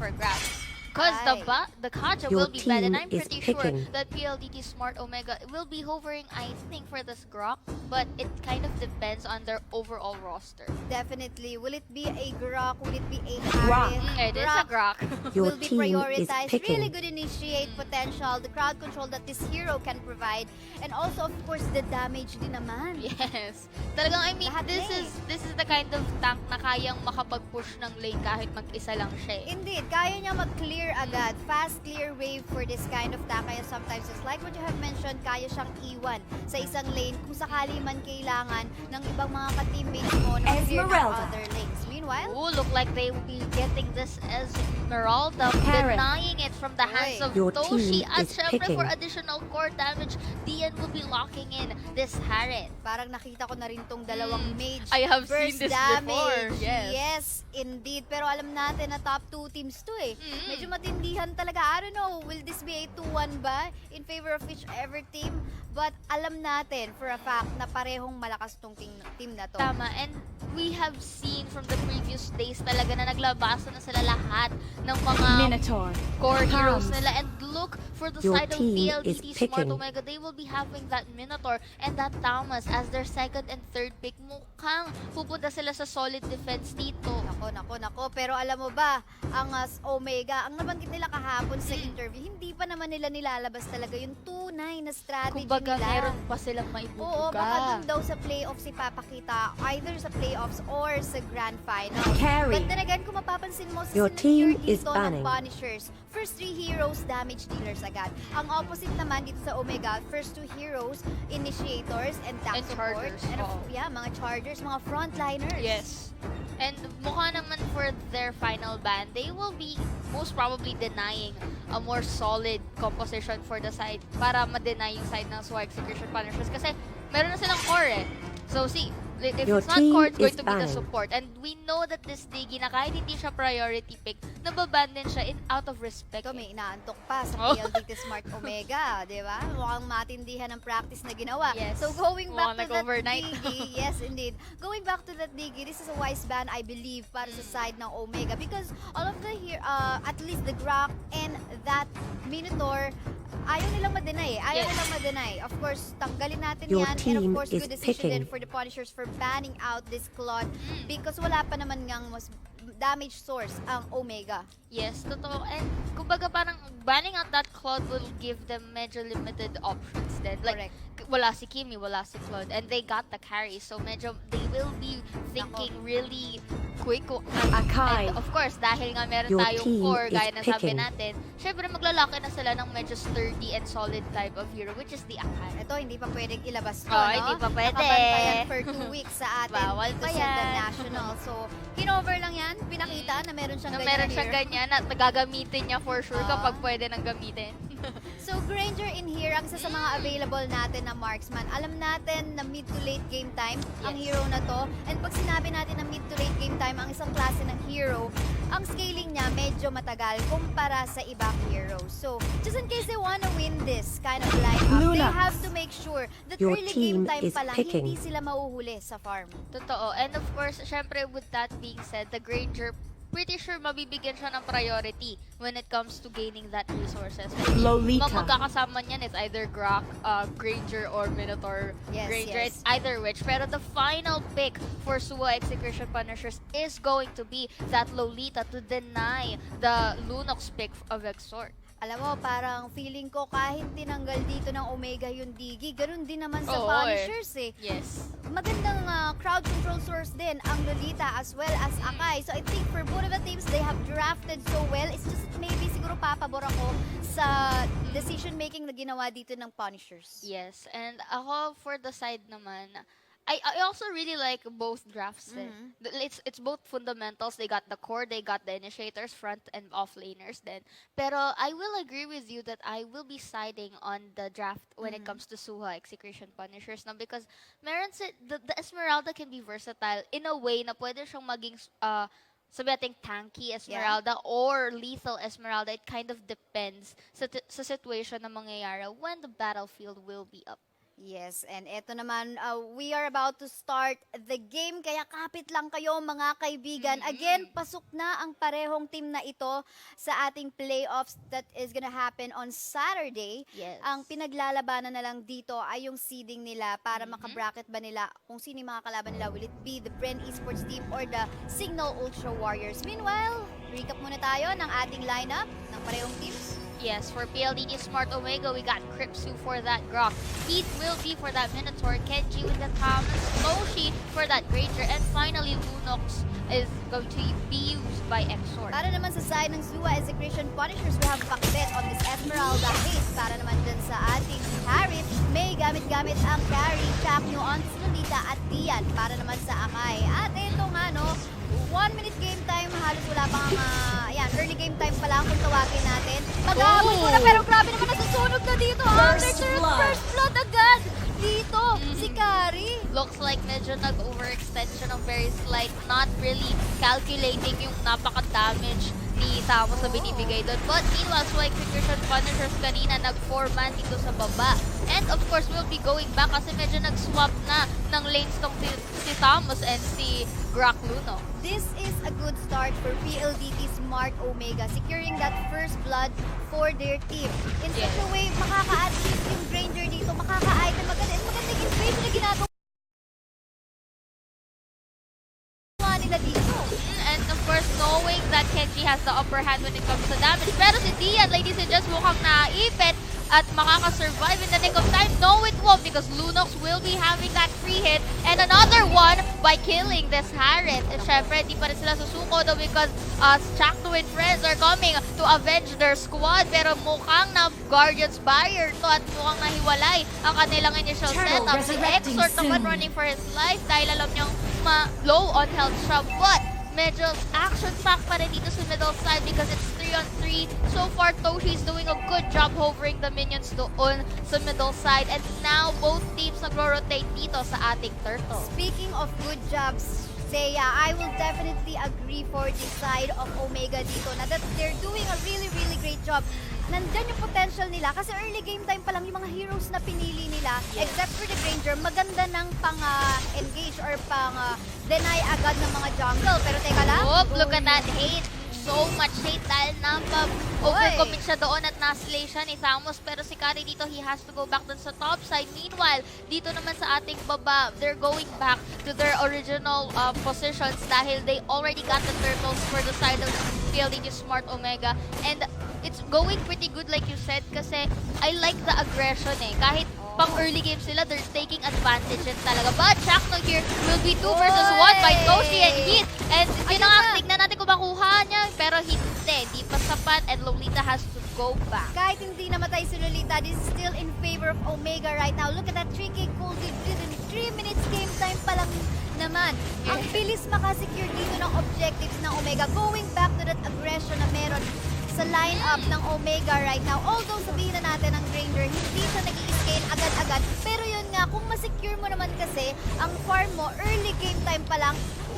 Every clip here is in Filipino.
for grabs. Because the Kaja Your will be bad, and team I'm is pretty sure picking. that PLDT-Smart Omega will be hovering, I think, for this Grok, but it kind of depends on their overall roster. Definitely. Will it be a Grok? Will it be a Grok. Harry? It is a Grok. Your Will be team is prioritized. picking. Really good initiate potential, the crowd control that this hero can provide, and also, of course, the damage din naman. Yes. Talagang, I mean, Lahat this na eh. is the kind of tank na kayang makapag-push ng lane kahit mag-isa lang siya eh. Indeed, kaya niya mag-clear agad. Fast clear wave for this kind of tank. Kaya sometimes, just like what you have mentioned, kaya siyang iwan sa isang lane kung sakali man kailangan ng ibang mga ka-teammates mo na clear ng Esmeralda. other lanes. Meanwhile, Ooh, look like they will be getting this Esmeralda, Karen. denying it from the hands of Your Toshi. team At is syempre picking. for additional core damage, Dian will be locking in this Harren. parang nakita ko na rin tong dalawang mage I have burst seen this damage. before, yes. Yes, indeed. Pero alam natin na top 2 teams to eh. Mm. Medyo matindihan talaga. I don't know, will this be a 2-1 ba in favor of whichever team? But alam natin for a fact na parehong malakas tong team na to. Tama, and we have seen from the previous days talaga na naglabasan na sila lahat ng mga Minotaur. core heroes Comes. nila. And look, for the Your side of team is PLDT-Smart picking. Omega, they will be having that Minotaur and that Thomas as their second and third pick. Mukhang pupunta sila sa solid defense dito. Nako. Pero alam mo ba, ang Omega, ang nabanggit nila kahapon sa interview, hindi pa naman nila nilalabas talaga yung tunay na strategy Kumbaga, nila. meron pa silang Oo, maibubuga. baka dun daw sa playoffs ipapakita, either sa playoffs or sa grand final. Carry. But then again, kung mapapansin mo sa Your sinecure team is dito ng banning. Punishers, first 3 heroes, damage dealers agad. Ang opposite naman dito sa Omega, first 2 heroes, initiators and tank And support. chargers, And oo. yeah, mga chargers, mga frontliners. Yes. And mukha naman for their final ban, they will be most probably denying a more solid composition for the side para ma-deny yung side ng Suha Execration Punishers kasi meron na silang core eh. So see, if Your it's not team core, it's going is to be the banning. support. And we know that this Diggy na kahit hindi siya priority pick, nababan din siya out of respect. Ito, may inaantok pa sa Oh. PLDT-Smart Omega, di ba? Mukhang matindihan ang practice na ginawa. Yes. So going back Mukhang to that nag-overnight. Diggy, yes indeed. Going back to that Diggy, this is a wise ban, I believe, para sa side ng Omega because all of the here, at least the Grok and that Minotaur, ayaw nilang ma-deny eh. Ayaw Yes. nilang ma-deny. Of course, tanggalin natin Your yan. And of team course, is good decision din picking. for the Punishers for banning out this Claude because wala pa naman ngang mas damage source ang Omega. Yes, totoo. And kumbaga parang banning out that Claude will give them medyo limited options then. Like, wala si Kimi, wala si Claude. And they got the carry. So medyo they will be thinking really quick. Akai. And of course, dahil nga meron Your tayong team core, is gaya na sabi picking. natin, syempre maglalaki na sila ng medyo sturdy and solid type of hero, which is the Akai. Ito, hindi pa pwedeng ilabas to, Oh, no? hindi pa pwede. Nakabantayan for 2 weeks sa atin Bawal dito pa sa The yan. National. So, kinover lang yan. Pinakita na meron siyang Na ganyan meron siyang here. ganyan at gagamitin niya for sure Ah. kapag pwede nang gamitin. So, Granger in here, ang isa sa mga available natin na marksman. Alam natin na mid to late game time ang Yes. hero na to. And pag sinabi natin na mid to late game time, ang isang klase ng hero, ang scaling niya medyo matagal kumpara sa ibang heroes. So, just in case they wanna win this kind of lineup, they Lunax. have to make sure that Your early game team time is pa lang, picking. hindi sila mauhuli sa farm. Totoo. And of course, syempre with that being said, the Granger, pretty sure mabibigyan siya ng priority when it comes to gaining that resources. Lolita. Magkakasama niyan, it's either Grok, Granger, or Minotaur Yes, Granger. yes. It's either which. Pero the final pick for Suha Execration Punishers is going to be that Lolita to deny the Lunox pick of Exort. Alam mo, parang feeling ko kahit tinanggal dito ng Omega yung Diggy, ganun din naman sa Oo, Punishers eh. Yes. Magandang crowd control source din ang Lolita as well as Akai. So I think for both of the teams, they have drafted so well. It's just maybe siguro papabor ako sa decision making na ginawa dito ng Punishers. Yes. And ako for the side naman, I also really like both drafts. It's both fundamentals. They got the core, they got the initiators, front and off laners then. Pero I will agree with you that I will be siding on the draft when it comes to Suha Execration Punishers na because meron the Esmeralda can be versatile in a way na pwede siyang maging sabi natin tanky Esmeralda or lethal Esmeralda. It kind of depends sa situation na mangyayari when the battlefield will be up. Yes, and eto naman, we are about to start the game, kaya kapit lang kayo mga kaibigan. Again, pasok na ang parehong team na ito sa ating playoffs that is gonna happen on Saturday. Yes. Ang pinaglalabanan na lang dito ay yung seeding nila para makabracket ba nila kung sino yung mga kalaban nila. Will it be the Bren Esports team or the Signal Ultra Warriors? Meanwhile, recap muna tayo ng ating lineup ng parehong teams. Yes, for PLDT-Smart Omega, we got Kripsu for that Grok. Heath will be for that Minotaur, Kenji with the Thomas, Moshi for that Granger, and finally Lunox is going to be used by Exort. Para naman sa side ng Suha Execration Punishers, we have Pakbet on this Esmeralda Haze. Para naman dyan sa ating Harith, may gamit-gamit ang carry, Chaknyo on Lolita at Dian. Para naman sa Akay. At ito nga, no, 1 minute game time, halos wala pang, ayan, early game time pa lang kung tawagin natin. Mag-aabot muna, pero grabe naman nasusunog na dito. First blood agad dito, si Kari. Looks like medyo nag-overextend siya ng very slight, not really calculating yung napaka-damage ni Tamos na binibigay doon. But meanwhile, Suha Execration Punishers kanina nag-4-man dito sa baba. And of course, we'll be going back kasi medyo nag-swap na ng lanes tong si Tamos and si Grok Luno. This is a good start for PLDT-Smart Omega, securing that first blood for their team. In such a way, makaka-assist yung Granger dito, makaka-item, magandang inspiration na ginagawa nila dito. And of course, knowing that Kenji has the upper hand when it comes to damage. Pero si Dian, ladies and gents, mukhang naipit at makaka-survive in the nick of time. No, it won't because Lunox will be having that free hit and another one by killing this Harith. And syempre, di pa rin sila susuko though because Chakto and friends are coming to avenge their squad. Pero mukhang na Guardian's Barrier to at mukhang nahiwalay ang kanilang initial setup. Si Exort naman running for his life dahil alam niyang low on health siya. But medyo action-packed pa rin dito sa middle side because it's 3-on-3. So far, Toshi's doing a good job hovering the minions doon sa middle side. And now, both teams nagro-rotate dito sa ating turtle. Speaking of good jobs, Seiya, I will definitely agree for the side of Omega dito na that they're doing a really, really great job. Nandyan yung potential nila kasi early game time pa lang yung mga heroes na pinili nila, except for the Granger, maganda ng pang-engage or pang-deny agad ng mga jungle. Pero teka lang. Oh, look at that hate. So much hate dahil overcommit siya doon at naslay siya ni Thamos. Pero si Kari dito, he has to go back dun sa top side. Meanwhile, dito naman sa ating baba, they're going back to their original positions dahil they already got the turtles for the side of PLDT-Smart Omega. And it's going pretty good like you said kasi I like the aggression eh. Kahit pang early game sila, they're taking advantage din talaga. But Chakno here will be 2 versus 1 by Toshi and Heath. And tignan natin kung makuha niya. Pero hindi pa sapat and Lolita has to go back. Kahit hindi namatay si Lolita, this is still in favor of Omega right now. Look at that 3K gold in 3 minutes game time pa lang naman. Ang bilis makasecure dito ng objectives ng Omega. Going back to that aggression na meron sa lineup ng Omega right now. Although sabihin na natin ang Granger, hindi siya nag-i-scale agad-agad. Pero yun nga, kung masecure mo naman kasi ang farm mo, early game time pa lang,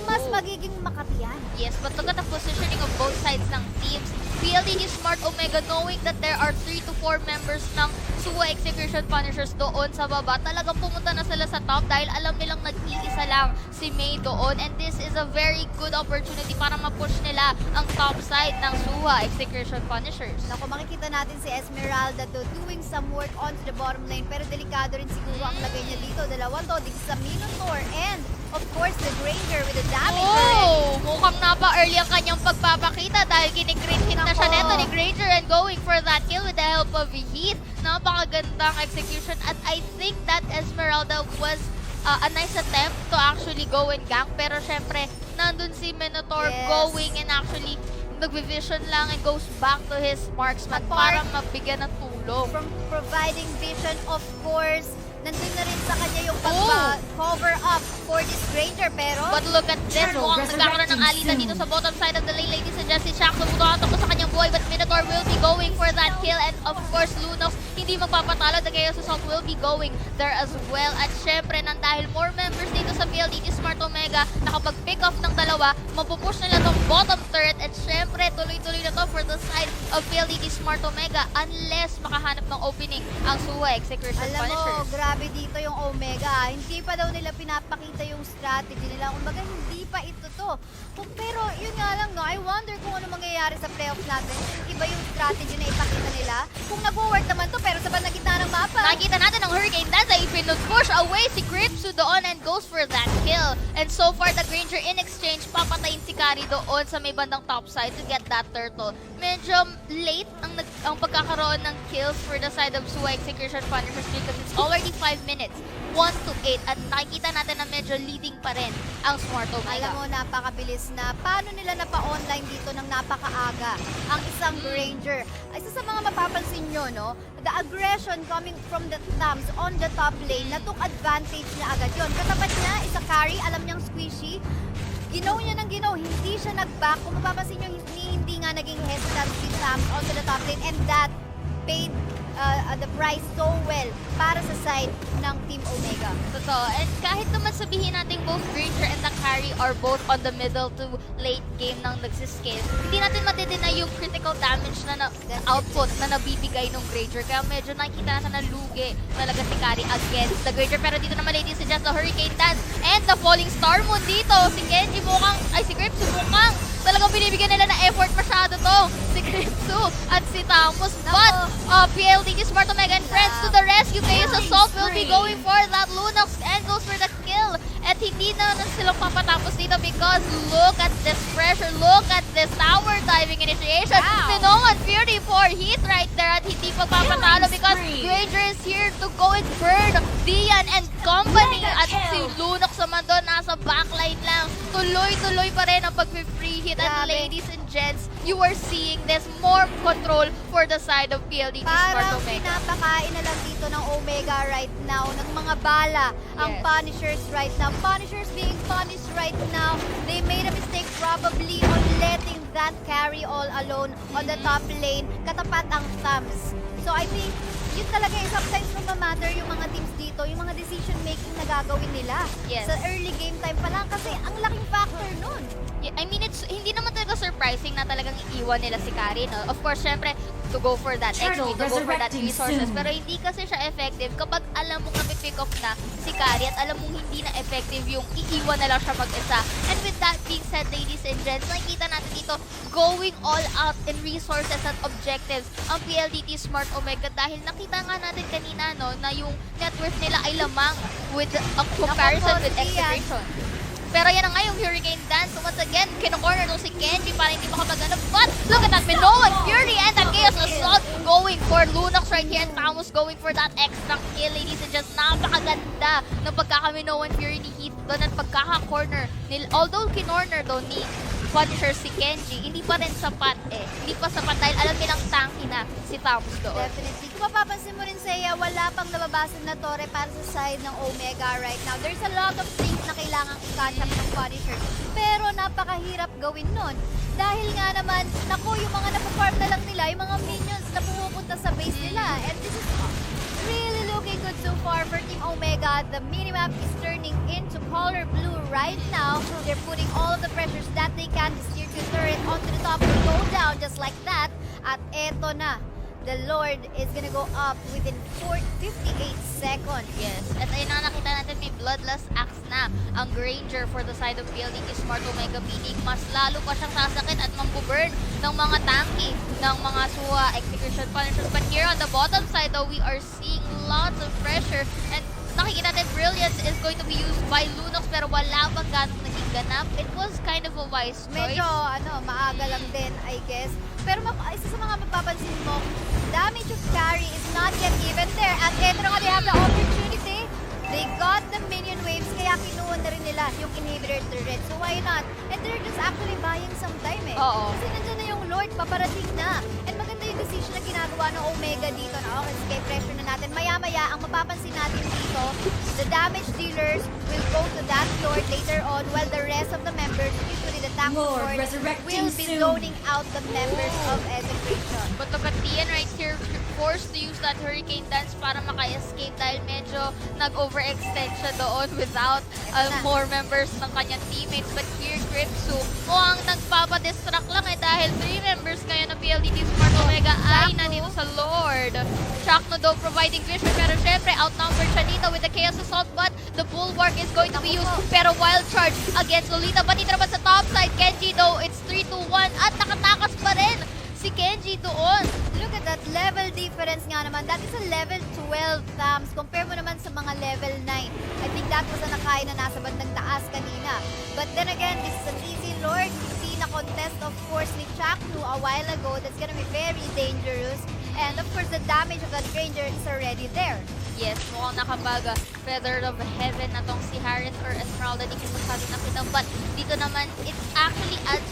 mas magiging makatiyan. Yes, but look at the positioning of both sides ng teams. PLDT-Smart Omega knowing that there are 3 to 4 members ng Suha Execution Punishers doon sa baba. Talagang pumunta na sila sa top dahil alam nilang nag-iisa lang si May doon. And this is a very good opportunity para ma-push nila ang top side ng Suha Execution Punishers. Naku, makikita natin si Esmeralda doing some work onto the bottom lane. Pero delikado rin siguro ang lagay niya dito. Dalawang to, sa Minotaur and of course the Granger with the damage. Oh, mukhang napa-early ang kanyang pagpapakita dahil kinikrit hit na siya neto ni Granger and going for that kill with the help of Heath. Napakagandang execution at I think that Esmeralda was a nice attempt to actually go and gank. Pero syempre, nandun si Minotaur going and actually nag-vision lang and goes back to his marksman para mabigyan ng tulong. From providing vision, of course, nandun na rin sa kanya yung pag-cover up for this Granger, pero but look at this, mukhang nagkakaroon ng alitan dito sa bottom side of the lane, ladies and gents. Si Chakno mutukatok ko sa kanyang buhay, but Minotaur will be going for that kill, and of course, Lunox hindi magpapatalo, the Chaos Assault will be going there as well. At syempre, nang dahil more members dito sa PLDT-Smart Omega, nakapag-pick off ng dalawa, mapupush nila tong bottom turret, at syempre, tuloy-tuloy na to for the side of PLDT-Smart Omega unless makahanap ng opening ang Suha Execration Alam mo, Punishers. grabe dito yung Omega. Hindi pa daw nila pinapakita yung strategy nila. Kumbaga, hindi pa ito to. Pero yun nga lang, no, I wonder kung ano mangyayari sa playoffs natin. Iba yung strategy na ipakita nila. Kung nag-work naman to, pero sa bandang gitna ng mapa. Nakita natin ang Hurricane Dance ay pinag-push away si Gripsu doon and goes for that kill. And so far, the Granger in exchange, papatayin si Kari doon sa may bandang top side to get that turtle. Medyo late ang pagkakaroon ng kills for the side of Suha Execution Punishers because it's already 5 minutes. 1-8 at nakikita natin na medyo leading pa rin ang Smart Omega. Alam mo, napakabilis na. Paano nila napa-online dito ng napakaaga ang isang Granger? Isa sa mga mapapansin nyo, no? The aggression coming from the Tams on the top lane, na took advantage niya agad yun. Katapat niya, isa carry, alam niyang squishy. Ginaw niya ng ginaw, hindi siya nag-back. Kung mapapansin nyo, hindi nga naging hesitant si Tams onto the top lane, and that paid the price so well para sa side ng Team Omega. Totoo. And kahit naman sabihin natin both Granger and the carry are both on the middle to late game nang nagsiscale, hindi natin madideny yung critical damage na output na nabibigay ng Granger. Kaya medyo nakikita natin na lugi talaga si carry against the Granger. Pero dito naman, ladies and gents, the Hurricane Dance and the Falling Star Moon dito. Si Genji mukhang, si Gripsu mukhang talagang binibigyan nila na effort masyado to. Si Gripsu at si Tamus. But PLDT-Smart Omega and friends to the rescue. Chaos Assault will be going for that Lunox and goes for the kill. At hindi na silang papatapos dito because look at this pressure. Look at this tower diving initiation. Minoan Fury for hit right there at hindi pa papatalo because Granger is here to go and burn Dian and company. At si Lunox naman doon nasa backline lang. Tuloy-tuloy pa rin ang pag-free hit. And ladies and gents, you are seeing this more control for the side of PLDT-Smart Omega. Parang pinapakain na lang dito ng Omega right now, ng mga bala, ang Punishers right now. Punishers being punished right now. They made a mistake probably on letting that carry all alone on the top lane. Katapat ang Thumbs. So I think, yun talaga sometimes matter yung mga teams dito, yung mga decision making na gagawin nila. Sa early game time pa lang kasi ang laking factor nun. Yeah, I mean, hindi naman talaga surprising na talagang iiwan nila si Kari, no? Of course, syempre, to go for that XP, to go for that resources. Pero hindi kasi siya effective kapag alam mong napipick off na si Kari at alam mong hindi na effective yung iiwan na lang siya mag-isa. And with that being said, ladies and gents, nakikita natin dito going all out in resources at objectives ang PLDT-Smart Omega dahil nakita nga natin kanina, no, na yung net worth nila ay lamang with a comparison with Execration. Pero yan na nga yung Hurricane Dance. So once again, kino-corner nung si Genji para hindi makapagano. But look at that, Minoan Fury and the Chaos Assault going for Lunox right here. And Tamus going for that extra kill, ladies and gents. Napakaganda ng pagkaka-Minoan Fury ni Heath doon at pagkaka-corner. Although kinorner doon ni Punisher si Genji, hindi pa rin sapat eh. Hindi pa sapat dahil alam nilang tanky na si Tamus doon. Definitely. Kung mapapansin mo rin, Seiya, wala pang nababasag na torre para sa side ng Omega right now. There's a lot of things na kailangang i-catch up ng Punisher. Pero napakahirap gawin nun. Dahil nga naman, naku, yung mga napafarm na lang nila, yung mga minions na pumupunta sa base nila. And this is really looking good so far for Team Omega. The minimap is turning into color blue right now. They're putting all of the pressures that they can. The steer to turret onto the top will go down just like that. At eto na. The Lord is gonna go up within 58 seconds. Yes. At ayun na nakita natin may Bloodlust Axe na ang Granger for the side of PLDT-Smart Omega, meaning mas lalo pa siyang sasakit at mambuburn ng mga tanky ng mga Suha Execution Punishers. But here on the bottom side though, we are seeing lots of pressure and nakikita natin Brilliance is going to be used by Lunox pero wala pang ganong naging ganap. It was kind of a wise choice. Medyo maaga lang din, I guess. Pero isa sa mga mapapansin mo, damage of carry is not yet even there. At eto na nga, they have the opportunity. They got the minion waves, kaya kinuha na rin nila yung inhibitor turret. So why not? And they're just actually buying some time eh. Kasi nandiyan na yung Lord, paparating na. And maganda yung decision na ginagawa ng Omega dito na okay, sige, pressure na natin. Maya-maya, ang mapapansin natin dito, the damage dealers will go to that Lord later on while the rest of the members, usually the tank support, will be zoning out the members of Execration. But look at Tian right here, forced to use that Hurricane Dance para maka-escape dahil medyo nag-overextend siya doon without more members ng kanyang teammates. But here, Gripsu, mukhang nagpapadistract lang eh dahil 3 members kaya ng PLDT-Smart Shrapnel though providing vision, pero syempre outnumbered siya dito with the Chaos Assault, but the Bulwark is going to be used. Pero Wild Charge against Lolita, but dito naman sa top side, Kenji though, it's 3-2-1 at nakatakas pa rin si Kenji doon. Look at that level difference nga naman. That is a level 12 Thams. Compare mo naman sa mga level 9. I think that was a Nakai na nasa bandang taas kanina. But then again, this is an easy Lord. See na contest of course ni Chaknu a while ago. That's gonna be very dangerous. And of course, the damage of that Ranger is already there. Yes, mukhang nakapag Feather of Heaven na tong si Harris or Esmeralda, di ko masabi na kita. But dito naman, it actually adds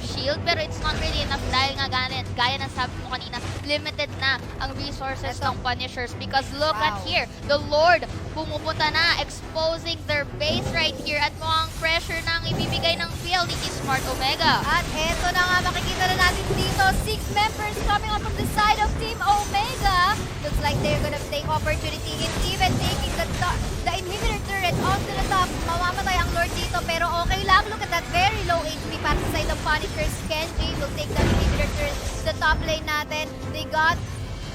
shield, pero it's not really enough dahil nga gaya ng sabi mo kanina, limited na ang resources ng Punishers. Because look at here, the Lord pumupunta na, exposing their base right here at mukhang pressure na ang ibibigay ng PLDT-Smart Omega. At eto na nga, makikita na natin dito, 6 members coming out from the side of Team Omega. Looks like they're gonna take opportunity in even taking the inhibitor turret onto the top. Mamamatay ang Lord dito, pero okay lang. Look at that very low HP para sa side of Punishers. Kenji will take that inhibitor turret to the top lane natin. They got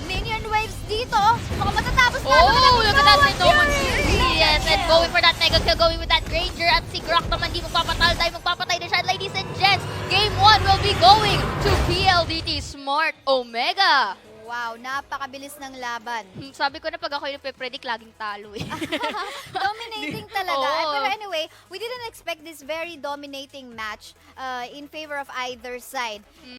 minion waves dito. Baka matatapos na. Oh, look at that Renovan Fury. Yes, and going for that mega kill, going with that Granger. At si Grok naman di magpapatalday, magpapatay din siya. Ladies and gents, game 1 will be going to PLDT-Smart Omega. Wow, napakabilis ng laban. Sabi ko na pag ako yung predict laging talo eh. Dominating talaga. Oo. Pero anyway, we didn't expect this very dominating match in favor of either side.